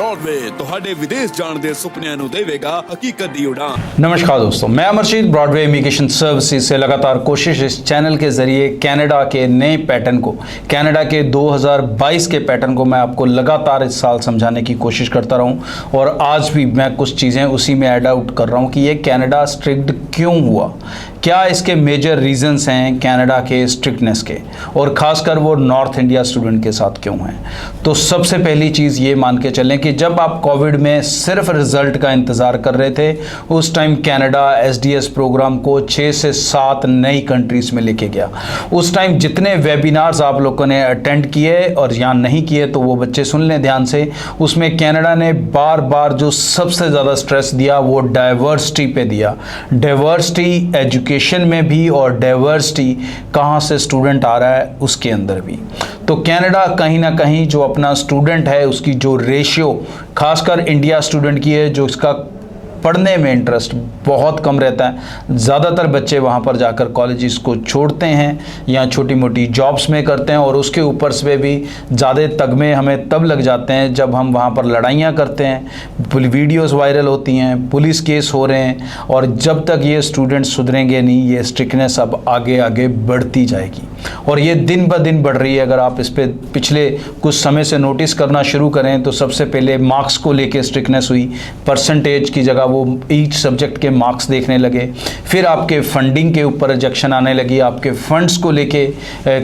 Broadway ਤੁਹਾਡੇ ਵਿਦੇਸ਼ ਜਾਣ ਦੇ ਸੁਪਨਿਆਂ ਨੂੰ ਦੇਵੇਗਾ ਹਕੀਕਤ ਦੀ ਉਡਾਨ। नमस्कार दोस्तों, मैं अमरजीत ब्रॉडवे इमिग्रेशन सर्विसेज से लगातार कोशिश इस चैनल के ज़रिए कनाडा के नए पैटर्न को, कनाडा के 2022 के पैटर्न को मैं आपको लगातार इस साल समझाने की कोशिश करता रहूं। और आज भी मैं कुछ चीज़ें उसी में ऐड आउट कर रहा हूं कि ये कनाडा स्ट्रिक्ट क्यों हुआ, क्या इसके मेजर रीजंस हैं कनाडा के स्ट्रिक्टनेस के, और ख़ासकर वो नॉर्थ इंडिया स्टूडेंट के साथ क्यों हैं। तो सबसे पहली चीज़ ये मान के चलें कि जब आप कोविड में सिर्फ रिज़ल्ट का इंतज़ार कर रहे थे, उस टाइम कनाडा एसडीएस प्रोग्राम को 6 से 7 नई कंट्रीज़ में लेके गया। उस टाइम जितने वेबिनार्स आप लोगों ने अटेंड किए और या नहीं किए तो वो बच्चे सुन लें ध्यान से, उसमें कनाडा ने बार बार जो सबसे ज़्यादा स्ट्रेस दिया वो डाइवर्सिटी पे दिया। डाइवर्सिटी एजुकेशन में भी और डाइवर्सिटी कहाँ से स्टूडेंट आ रहा है उसके अंदर भी। तो कनाडा कहीं ना कहीं जो अपना स्टूडेंट है उसकी जो रेशियो खासकर इंडिया स्टूडेंट की है, जो इसका पढ़ने में इंटरेस्ट बहुत कम रहता है, ज़्यादातर बच्चे वहाँ पर जाकर कॉलेजेस को छोड़ते हैं या छोटी मोटी जॉब्स में करते हैं, और उसके ऊपर से भी ज़्यादा तगमे हमें तब लग जाते हैं जब हम वहाँ पर लड़ाइयाँ करते हैं, वीडियोस वायरल होती हैं, पुलिस केस हो रहे हैं, और जब तक ये स्टूडेंट सुधरेंगे नहीं ये स्ट्रिक्टनेस अब आगे आगे बढ़ती जाएगी और ये दिन ब दिन बढ़ रही है। अगर आप इस पर पिछले कुछ समय से नोटिस करना शुरू करें तो सबसे पहले मार्क्स को लेके स्ट्रिक्टनेस हुई, परसेंटेज की जगह वो ईच सब्जेक्ट के मार्क्स देखने लगे, फिर आपके फंडिंग के ऊपर रिजेक्शन आने लगी, आपके फंड्स को लेके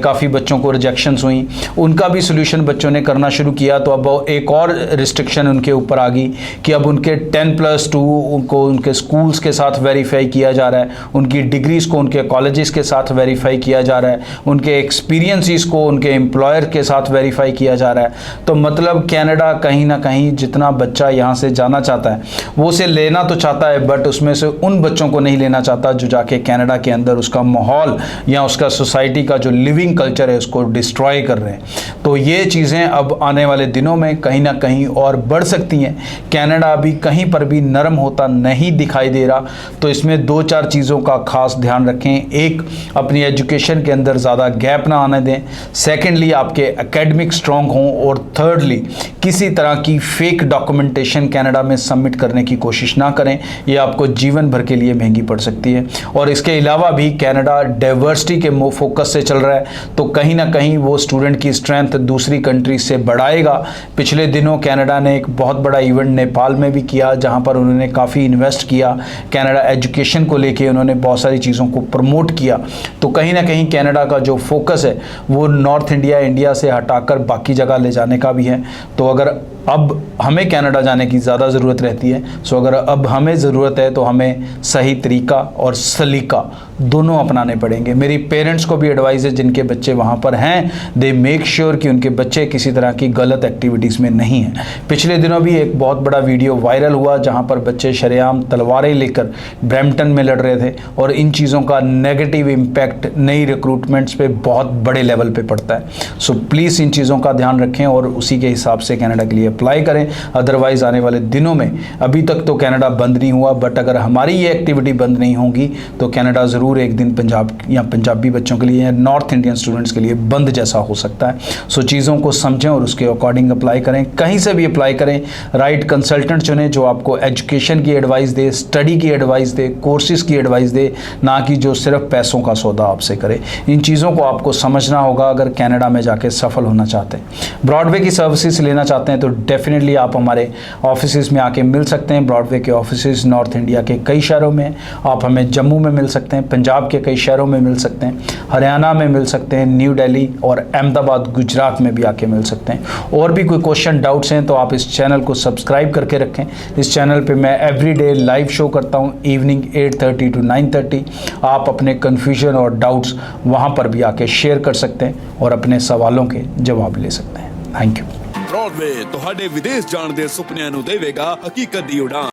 काफ़ी बच्चों को रिजेक्शंस हुई, उनका भी सोल्यूशन बच्चों ने करना शुरू किया। तो अब एक और रिस्ट्रिक्शन उनके ऊपर आ गई कि अब उनके 10+2 उनको उनके स्कूल्स के साथ वेरीफाई किया जा रहा है, उनकी डिग्रीज़ को उनके कॉलेजेस के साथ वेरीफाई किया जा रहा है, उनके एक्सपीरियंसिस को उनके एम्प्लॉयर के साथ वेरीफाई किया जा रहा है। तो मतलब कनाडा कहीं ना कहीं जितना बच्चा यहाँ से जाना चाहता है वो उसे लेना तो चाहता है, बट उसमें से उन बच्चों को नहीं लेना चाहता जो जाके कनाडा के अंदर उसका माहौल या उसका सोसाइटी का जो लिविंग कल्चर है उसको डिस्ट्रॉय कर रहे हैं। तो ये चीज़ें अब आने वाले दिनों में कहीं ना कहीं और बढ़ सकती हैं। कनाडा अभी कहीं पर भी नरम होता नहीं दिखाई दे रहा। तो इसमें 2-4 चीज़ों का खास ध्यान रखें। एक, अपनी एजुकेशन के अंदर ज़्यादा गैप ना आने दें। सेकेंडली, आपके एकेडमिक स्ट्रॉन्ग हों। और थर्डली, किसी तरह की फेक डॉक्यूमेंटेशन कनाडा में सबमिट करने की कोशिश ना करें, ये आपको जीवन भर के लिए महंगी पड़ सकती है। और इसके अलावा भी कनाडा डाइवर्सिटी के फोकस से चल रहा है, तो कहीं ना कहीं वो स्टूडेंट की स्ट्रेंथ दूसरी कंट्री से बढ़ाएगा। पिछले दिनों कनाडा ने एक बहुत बड़ा इवेंट नेपाल में भी किया जहां पर उन्होंने काफ़ी इन्वेस्ट किया, कनाडा एजुकेशन को लेके उन्होंने बहुत सारी चीज़ों को प्रमोट किया। तो कहीं ना कहीं कनाडा का जो फोकस है वो नॉर्थ इंडिया से हटाकर बाकी जगह ले जाने का भी है। तो अगर अब हमें कनाडा जाने की ज़्यादा ज़रूरत रहती है, सो अगर अब हमें ज़रूरत है तो हमें सही तरीका और सलीका दोनों अपनाने पड़ेंगे। मेरी पेरेंट्स को भी एडवाइस है जिनके बच्चे वहाँ पर हैं, दे मेक श्योर कि उनके बच्चे किसी तरह की गलत एक्टिविटीज़ में नहीं हैं। पिछले दिनों भी एक बहुत बड़ा वीडियो वायरल हुआ जहाँ पर बच्चे शरेआम तलवारें लेकर ब्रैम्पटन में लड़ रहे थे, और इन चीज़ों का नेगेटिव इम्पैक्ट नई रिक्रूटमेंट्स पे बहुत बड़े लेवल पे पड़ता है। सो प्लीज़ इन चीज़ों का ध्यान रखें और उसी के हिसाब से कनाडा के लिए अप्लाई करें। अदरवाइज आने वाले दिनों में, अभी तक तो कनाडा बंद नहीं हुआ, बट अगर हमारी ये एक्टिविटी बंद नहीं होगी तो कनाडा ज़रूर एक दिन पंजाब या पंजाबी बच्चों के लिए या नॉर्थ इंडियन स्टूडेंट्स के लिए बंद जैसा हो सकता है। सो चीज़ों को समझें और उसके अकॉर्डिंग अप्लाई करें। कहीं से भी अप्लाई करें, राइट कंसल्टेंट चुनें जो आपको एजुकेशन की एडवाइस दे, स्टडी की एडवाइस दे, कोर्सेज की एडवाइस दे, ना कि जो सिर्फ पैसों का सौदा आपसे करे। इन चीज़ों को आपको समझना होगा अगर कनाडा में जाके सफल होना चाहते हैं। ब्रॉडवे की सर्विसेज लेना चाहते हैं तो डेफिनेटली आप हमारे ऑफिसेज में आके मिल सकते हैं। ब्रॉडवे के ऑफिसेज नॉर्थ इंडिया के कई शहरों में, आप हमें जम्मू में मिल सकते हैं, पंजाब के कई शहरों में मिल सकते हैं, हरियाणा में मिल सकते हैं, न्यू दिल्ली और अहमदाबाद गुजरात में भी आके मिल सकते हैं। और भी कोई क्वेश्चन डाउट्स हैं तो आप इस चैनल को सब्सक्राइब करके रखें। इस चैनल पे मैं एवरीडे लाइव शो करता हूँ इवनिंग 8:30 to 9:30। आप अपने कन्फ्यूजन और डाउट्स वहाँ पर भी आके शेयर कर सकते हैं और अपने सवालों के जवाब ले सकते हैं। Thank you. ब्रॉडवे ਤੁਹਾਡੇ ਵਿਦੇਸ਼ ਜਾਣ ਦੇ ਸੁਪਨਿਆਂ ਨੂੰ ਦੇਵੇਗਾ ਹਕੀਕਤ ਦੀ ਉਡਾਨ।